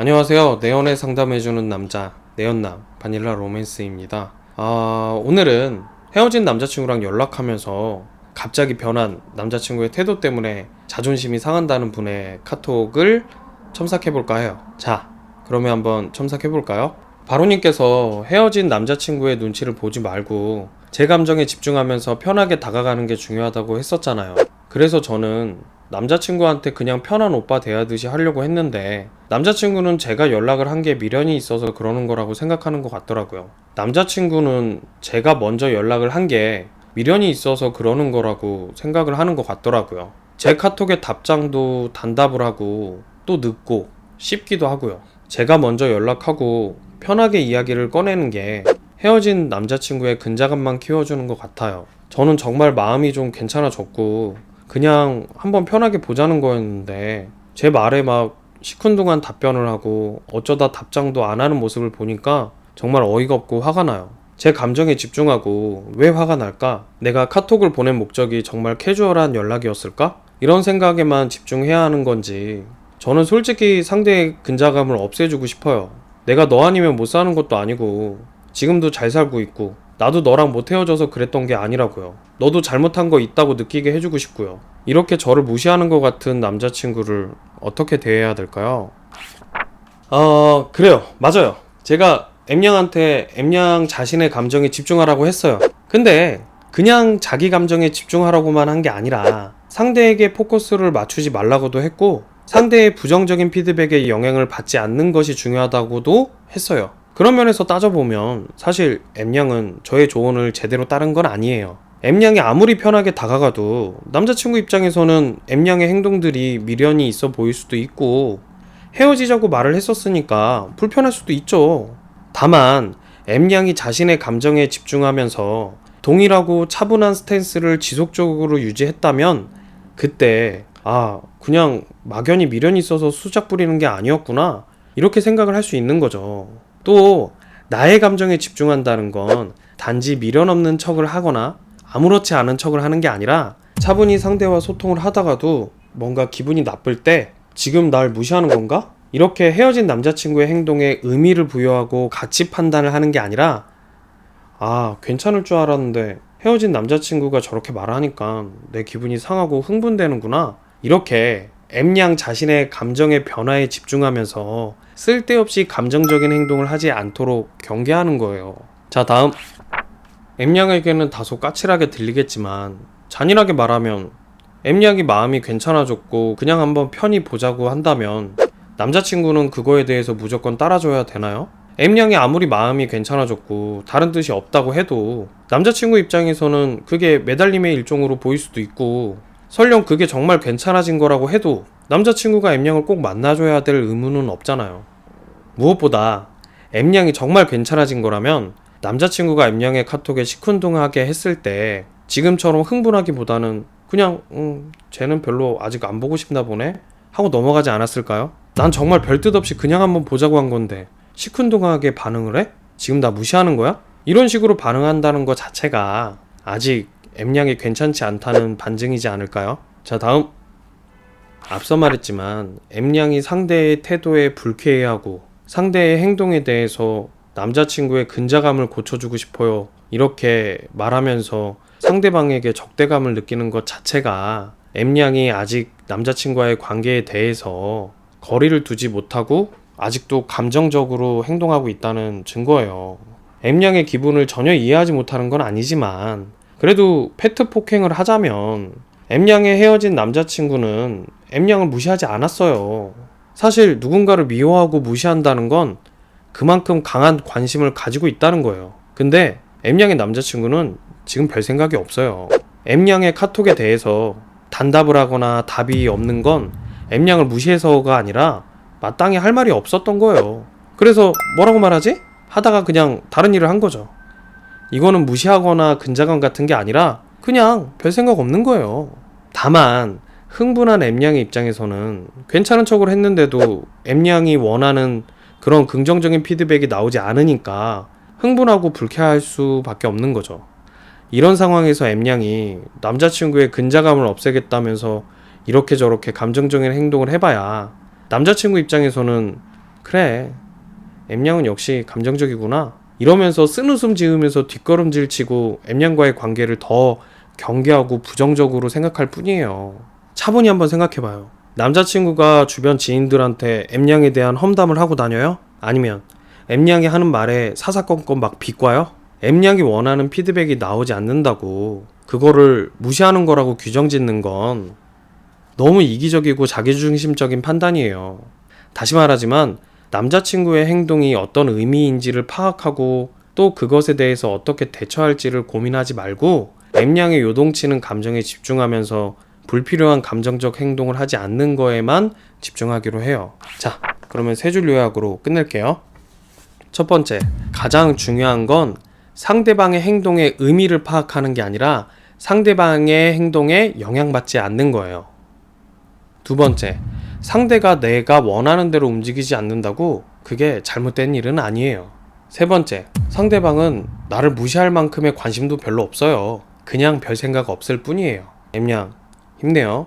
안녕하세요. 내연애 상담해주는 남자, 내연남, 바닐라 로맨스입니다. 오늘은 헤어진 남자친구랑 연락하면서 갑자기 변한 남자친구의 태도 때문에 자존심이 상한다는 분의 카톡을 첨삭해볼까 해요. 자, 그러면 한번 첨삭해볼까요? 바로님께서 헤어진 남자친구의 눈치를 보지 말고 제 감정에 집중하면서 편하게 다가가는 게 중요하다고 했었잖아요. 그래서 저는 남자친구한테 그냥 편한 오빠 대하듯이 하려고 했는데 남자친구는 제가 연락을 한 게 미련이 있어서 그러는 거라고 생각하는 것 같더라고요. 남자친구는 제가 먼저 연락을 한 게 미련이 있어서 그러는 거라고 생각을 하는 것 같더라고요. 제 카톡에 답장도 단답을 하고 또 늦고 씹기도 하고요. 제가 먼저 연락하고 편하게 이야기를 꺼내는 게 헤어진 남자친구의 근자감만 키워주는 것 같아요. 저는 정말 마음이 좀 괜찮아졌고 그냥 한번 편하게 보자는 거였는데 제 말에 막 시큰둥한 답변을 하고 어쩌다 답장도 안 하는 모습을 보니까 정말 어이가 없고 화가 나요. 제 감정에 집중하고 왜 화가 날까? 내가 카톡을 보낸 목적이 정말 캐주얼한 연락이었을까? 이런 생각에만 집중해야 하는 건지 저는 솔직히 상대의 근자감을 없애주고 싶어요. 내가 너 아니면 못 사는 것도 아니고 지금도 잘 살고 있고 나도 너랑 못 헤어져서 그랬던 게 아니라고요. 너도 잘못한 거 있다고 느끼게 해주고 싶고요. 이렇게 저를 무시하는 것 같은 남자친구를 어떻게 대해야 될까요? 그래요. 맞아요. 제가 M양한테 M양 자신의 감정에 집중하라고 했어요. 근데 그냥 자기 감정에 집중하라고만 한 게 아니라 상대에게 포커스를 맞추지 말라고도 했고 상대의 부정적인 피드백에 영향을 받지 않는 것이 중요하다고도 했어요. 그런 면에서 따져보면 사실 M양은 저의 조언을 제대로 따른 건 아니에요. M양이 아무리 편하게 다가가도 남자친구 입장에서는 M양의 행동들이 미련이 있어 보일 수도 있고 헤어지자고 말을 했었으니까 불편할 수도 있죠. 다만 M양이 자신의 감정에 집중하면서 동일하고 차분한 스탠스를 지속적으로 유지했다면 그때 그냥 막연히 미련이 있어서 수작 부리는 게 아니었구나 이렇게 생각을 할 수 있는 거죠. 또 나의 감정에 집중한다는 건 단지 미련 없는 척을 하거나 아무렇지 않은 척을 하는 게 아니라 차분히 상대와 소통을 하다가도 뭔가 기분이 나쁠 때 지금 날 무시하는 건가? 이렇게 헤어진 남자친구의 행동에 의미를 부여하고 가치 판단을 하는 게 아니라 괜찮을 줄 알았는데 헤어진 남자친구가 저렇게 말하니까 내 기분이 상하고 흥분되는구나. 이렇게 M양 자신의 감정의 변화에 집중하면서 쓸데없이 감정적인 행동을 하지 않도록 경계하는 거예요. 자, 다음. M양에게는 다소 까칠하게 들리겠지만 잔인하게 말하면 M양이 마음이 괜찮아졌고 그냥 한번 편히 보자고 한다면 남자친구는 그거에 대해서 무조건 따라줘야 되나요? M양이 아무리 마음이 괜찮아졌고 다른 뜻이 없다고 해도 남자친구 입장에서는 그게 매달림의 일종으로 보일 수도 있고 설령 그게 정말 괜찮아진 거라고 해도 남자친구가 M양을 꼭 만나줘야 될 의무는 없잖아요. 무엇보다 M양이 정말 괜찮아진 거라면 남자친구가 M양의 카톡에 시큰둥하게 했을 때 지금처럼 흥분하기보다는 그냥 쟤는 별로 아직 안 보고 싶나 보네 하고 넘어가지 않았을까요? 난 정말 별뜻 없이 그냥 한번 보자고 한 건데 시큰둥하게 반응을 해? 지금 나 무시하는 거야? 이런 식으로 반응한다는 것 자체가 아직 M양이 괜찮지 않다는 반증이지 않을까요? 자, 다음. 앞서 말했지만 M양이 상대의 태도에 불쾌해하고 상대의 행동에 대해서 남자친구의 근자감을 고쳐주고 싶어요 이렇게 말하면서 상대방에게 적대감을 느끼는 것 자체가 M양이 아직 남자친구와의 관계에 대해서 거리를 두지 못하고 아직도 감정적으로 행동하고 있다는 증거예요. M양의 기분을 전혀 이해하지 못하는 건 아니지만 그래도 팩트 폭행을 하자면 M양의 헤어진 남자친구는 M양을 무시하지 않았어요. 사실 누군가를 미워하고 무시한다는 건 그만큼 강한 관심을 가지고 있다는 거예요. 근데 M양의 남자친구는 지금 별 생각이 없어요. M양의 카톡에 대해서 단답을 하거나 답이 없는 건 M양을 무시해서가 아니라 마땅히 할 말이 없었던 거예요. 그래서 뭐라고 말하지? 하다가 그냥 다른 일을 한 거죠. 이거는 무시하거나 근자감 같은 게 아니라 그냥 별 생각 없는 거예요. 다만 흥분한 M양의 입장에서는 괜찮은 척을 했는데도 M양이 원하는 그런 긍정적인 피드백이 나오지 않으니까 흥분하고 불쾌할 수밖에 없는 거죠. 이런 상황에서 M양이 남자친구의 근자감을 없애겠다면서 이렇게 저렇게 감정적인 행동을 해봐야 남자친구 입장에서는 그래, M양은 역시 감정적이구나. 이러면서 쓴웃음 지으면서 뒷걸음질 치고 M양과의 관계를 더 경계하고 부정적으로 생각할 뿐이에요. 차분히 한번 생각해봐요. 남자친구가 주변 지인들한테 M양에 대한 험담을 하고 다녀요? 아니면 M양이 하는 말에 사사건건 막 비꼬아요? M양이 원하는 피드백이 나오지 않는다고 그거를 무시하는 거라고 규정 짓는 건 너무 이기적이고 자기중심적인 판단이에요. 다시 말하지만 남자친구의 행동이 어떤 의미인지를 파악하고 또 그것에 대해서 어떻게 대처할지를 고민하지 말고 M양의 요동치는 감정에 집중하면서 불필요한 감정적 행동을 하지 않는 거에만 집중하기로 해요. 자, 그러면 세 줄 요약으로 끝낼게요. 첫 번째, 가장 중요한 건 상대방의 행동의 의미를 파악하는 게 아니라 상대방의 행동에 영향받지 않는 거예요. 두 번째, 상대가 내가 원하는 대로 움직이지 않는다고 그게 잘못된 일은 아니에요. 세 번째, 상대방은 나를 무시할 만큼의 관심도 별로 없어요. 그냥 별 생각 없을 뿐이에요. M양, 힘내요.